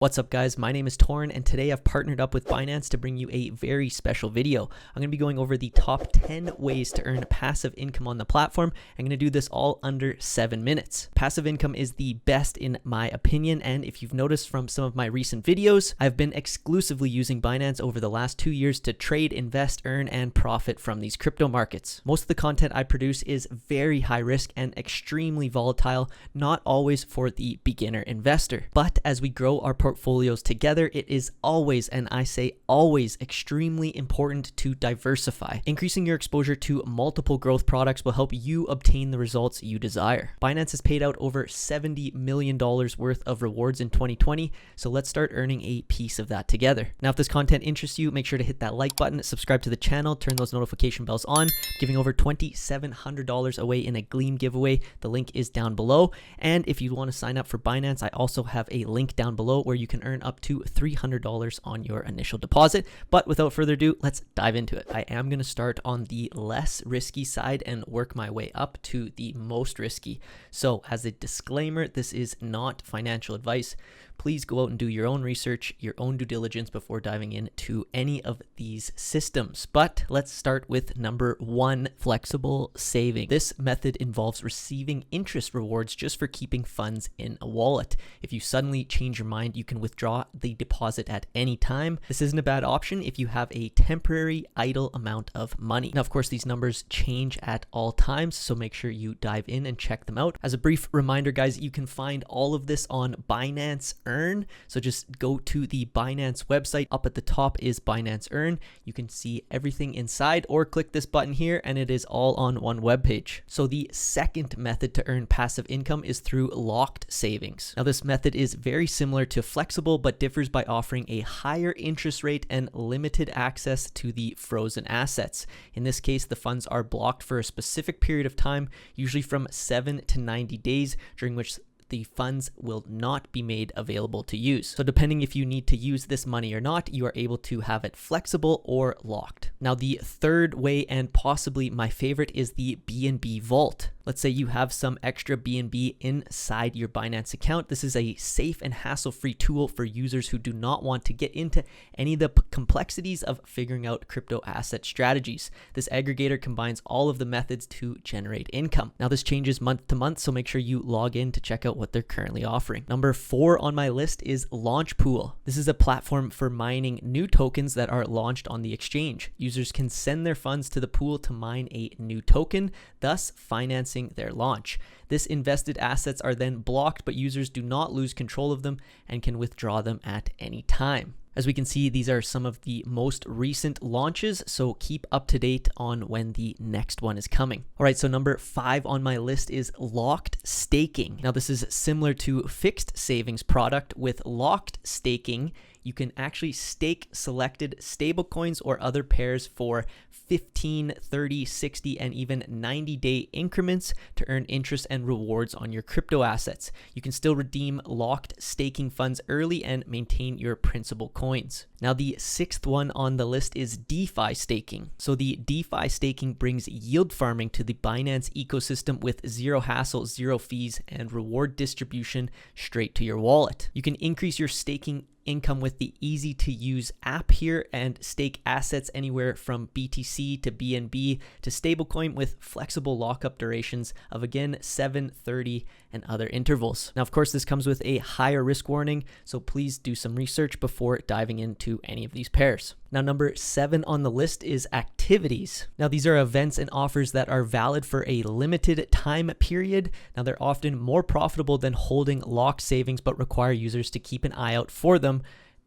What's up guys, my name is Torn and today I've partnered up with Binance to bring you a very special video. I'm going to be going over the top 10 ways to earn passive income on the platform. I'm going to do this all under 7 minutes. Passive income is the best in my opinion, and if you've noticed from some of my recent videos, I've been exclusively using Binance over the last 2 years to trade, invest, earn, and profit from these crypto markets. Most of the content I produce is very high risk and extremely volatile, not always for the beginner investor. But as we grow our portfolios together, it is always, and I say always, extremely important to diversify. Increasing your exposure to multiple growth products will help you obtain the results you desire. Binance has paid out over $70 million worth of rewards in 2020, so let's start earning a piece of that together. Now, if this content interests you, make sure to hit that like button, subscribe to the channel, turn those notification bells on. I'm giving over $2,700 away in a Gleam giveaway. The link is down below. And if you want to sign up for Binance, I also have a link down below where you can earn up to $300 on your initial deposit. But without further ado, let's dive into it. I am going to start on the less risky side and work my way up to the most risky. So as a disclaimer, this is not financial advice. Please go out and do your own research, your own due diligence before diving into any of these systems. But let's start with number 1, flexible saving. This method involves receiving interest rewards just for keeping funds in a wallet. If you suddenly change your mind, you can withdraw the deposit at any time. This isn't a bad option if you have a temporary idle amount of money. Now, of course, these numbers change at all times, so make sure you dive in and check them out. As a brief reminder, guys, you can find all of this on Binance Earn. So just go to the Binance website. Up at the top is Binance Earn. You can see everything inside, or click this button here and it is all on one web page. So the second method to earn passive income is through locked savings. Now, this method is very similar to flexible, but differs by offering a higher interest rate and limited access to the frozen assets. In this case, the funds are blocked for a specific period of time, usually from 7 to 90 days, during which the funds will not be made available to use. So depending if you need to use this money or not, you are able to have it flexible or locked. Now, the third way, and possibly my favorite, is the BNB Vault. Let's say you have some extra BNB inside your Binance account. This is a safe and hassle-free tool for users who do not want to get into any of the complexities of figuring out crypto asset strategies. This aggregator combines all of the methods to generate income. Now, this changes month to month, so make sure you log in to check out what they're currently offering. Number 4 on my list is Launchpool. This is a platform for mining new tokens that are launched on the exchange. Users can send their funds to the pool to mine a new token, thus financing their launch. This invested assets are then blocked, but users do not lose control of them and can withdraw them at any time. As we can see, these are some of the most recent launches, so keep up to date on when the next one is coming. All right, so number 5 on my list is locked staking. Now, this is similar to fixed savings product. With locked staking, you can actually stake selected stablecoins or other pairs for 15, 30, 60, and even 90-day increments to earn interest and rewards on your crypto assets. You can still redeem locked staking funds early and maintain your principal coins. Now, the 6th one on the list is DeFi staking. So the DeFi staking brings yield farming to the Binance ecosystem with zero hassle, zero fees, and reward distribution straight to your wallet. You can increase your staking income with the easy to use app here and stake assets anywhere from BTC to BNB to stablecoin with flexible lockup durations of, again, 7, 30, and other intervals. Now, of course, this comes with a higher risk warning, so please do some research before diving into any of these pairs. Now, number 7 on the list is activities. Now, these are events and offers that are valid for a limited time period. Now, they're often more profitable than holding locked savings, but require users to keep an eye out for them,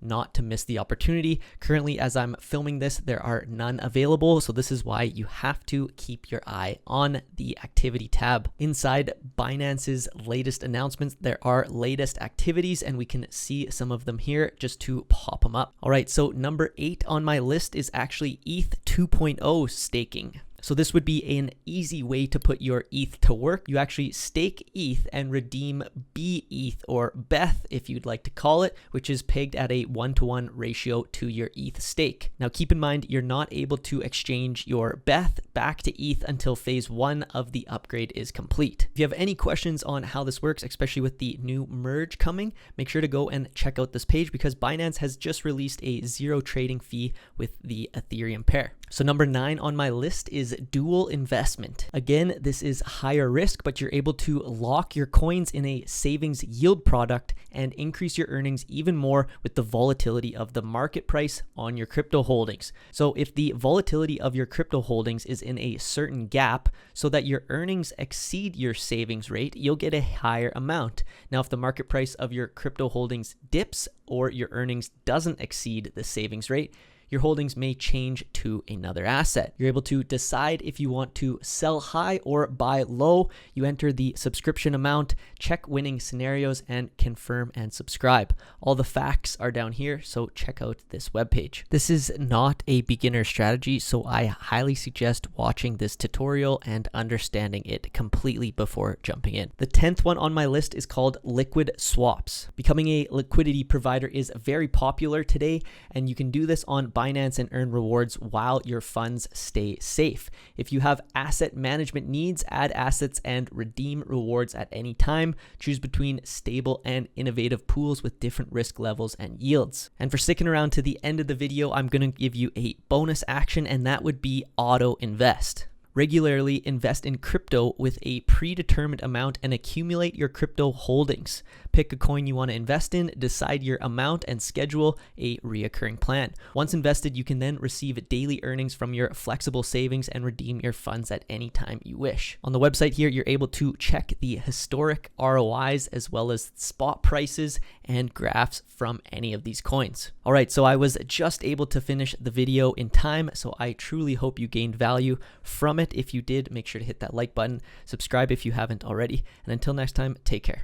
not to miss the opportunity. Currently, as I'm filming this, there are none available, so this is why you have to keep your eye on the activity tab. Inside Binance's latest announcements, there are latest activities, and we can see some of them here just to pop them up. All right, so number 8 on my list is actually ETH 2.0 staking. So this would be an easy way to put your ETH to work. You actually stake ETH and redeem BETH, or BETH if you'd like to call it, which is pegged at a 1-to-1 ratio to your ETH stake. Now keep in mind, you're not able to exchange your BETH back to ETH until phase 1 of the upgrade is complete. If you have any questions on how this works, especially with the new merge coming, make sure to go and check out this page because Binance has just released a 0 trading fee with the Ethereum pair. So number 9 on my list is dual investment. Again, this is higher risk, but you're able to lock your coins in a savings yield product and increase your earnings even more with the volatility of the market price on your crypto holdings. So if the volatility of your crypto holdings is in a certain gap so that your earnings exceed your savings rate, you'll get a higher amount. Now, if the market price of your crypto holdings dips or your earnings doesn't exceed the savings rate, your holdings may change to another asset. You're able to decide if you want to sell high or buy low. You enter the subscription amount, check winning scenarios, and confirm and subscribe. All the facts are down here, so check out this webpage. This is not a beginner strategy, so I highly suggest watching this tutorial and understanding it completely before jumping in. The 10th one on my list is called liquid swaps. Becoming a liquidity provider is very popular today, and you can do this on Binance and earn rewards while your funds stay safe. If you have asset management needs, add assets and redeem rewards at any time. Choose between stable and innovative pools with different risk levels and yields. And for sticking around to the end of the video, I'm going to give you a bonus action, and that would be auto invest. Regularly invest in crypto with a predetermined amount and accumulate your crypto holdings. Pick a coin you want to invest in, decide your amount, and schedule a reoccurring plan. Once invested, you can then receive daily earnings from your flexible savings and redeem your funds at any time you wish. On the website here, you're able to check the historic ROIs as well as spot prices and graphs from any of these coins. All right, so I was just able to finish the video in time, so I truly hope you gained value from it. If you did, make sure to hit that like button, subscribe if you haven't already, and until next time, take care.